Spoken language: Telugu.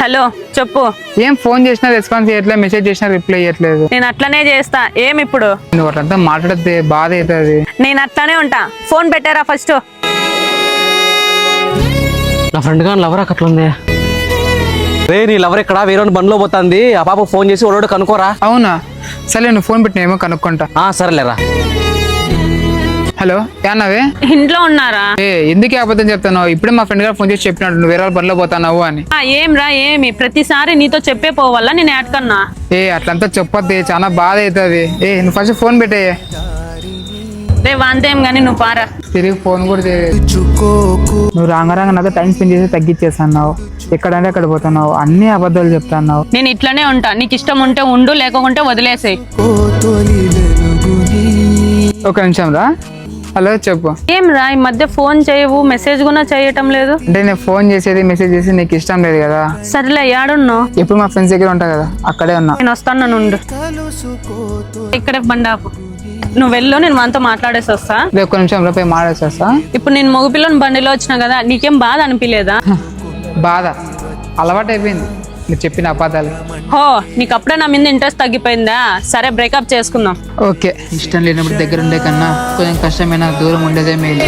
హలో చెప్పు. ఏం ఫోన్ చేసినా రెస్పాన్స్ చేయట్లేదు, మెసేజ్ చేసినా రిప్లై చేయట్లేదు. నేను అట్లనే చేస్తా. ఏం ఇప్పుడు నువ్వు అట్లంతా మాట్లాడితే బాధ అవుతుంది. నేను అట్లనే ఉంటా. ఫోన్ పెట్టారా ఫస్ట్. నా ఫ్రెండ్ గా లవర్ అట్లుంది. రే నీ లవర్ ఇక్కడ వేరే బండ్లో పోతుంది. ఆ పాప ఫోన్ చేసి వాడు కనుక్కోరా. అవునా, సరే నువ్వు ఫోన్ పెట్టినేమో కనుక్కుంటా. సరేలేరా. హలో ఏనావే? ఇంట్లో ఉన్నారా? ఎందుకే అబద్ధం చెప్తాను? ఇప్పుడే మా ఫ్రెండ్ గారు ఫోన్ చేసి చెప్పినాడు నువ్వు వేరే వాళ్ళ బండ్లో పోతావు అని. ఏం రా ఏమి ప్రతిసారి నీతో చెప్పే పోవాలా నేను యాడ్ కన్నా? అట్లంతా చెప్పొద్ది, చాలా బాధ అవుతుంది. నువ్వు ఫస్ట్ ఫోన్ పెట్టే. రే వాంతేం గానీ నువ్వు పారా. తిరిగి ఫోన్ కూడా నువ్వు రాంగ నాతో టైం స్పెండ్ చేసి తగ్గించేస్తున్నావు. ఎక్కడంటే అక్కడ పోతున్నావు, అన్ని అబద్ధాలు చెప్తున్నావు. నేను ఇట్లనే ఉంటా. నీకు ఇష్టం ఉంటే ఉండు, లేకుంటే వదిలేసేయ్. ఒక నిమిషం రా. హలో చెప్పు. ఏం రా ఈ మధ్య ఫోన్ చేయవు, మెసేజ్ కూడా చేయటం లేదు. అంటే నేను ఫోన్ చేసేది మెసేజ్ చేసి నీకు ఇష్టం లేదు కదా. సరేలే యాడున్నావు? ఇప్పుడు మా ఫ్రెండ్స్ దగ్గర ఉంటా కదా, అక్కడే ఉన్నా. నేను వస్తాను నుండు. ఇక్కడే బండాపు. నువ్వు వెళ్ళు, నేను మనతో మాట్లాడేసి వస్తా. ఒక్క నిమిషం పోయి మాట్లాడేస్తా. ఇప్పుడు నేను మగపిల్లని బండిలో వచ్చినా కదా, నీకేం బాధ అనిపించలేదా? బాధ అలవాటు అయిపోయింది నువ్వు చెప్పిన అపాదాలు. హో, నీకు అప్పుడే నా మీద ఇంట్రెస్ట్ తగ్గిపోయిందా? సరే బ్రేకప్ చేసుకుందాం. ఓకే, ఇష్టం లేనప్పుడు దగ్గర ఉండే కన్నా కొంచెం కష్టమైన దూరం ఉండేదే మేలు.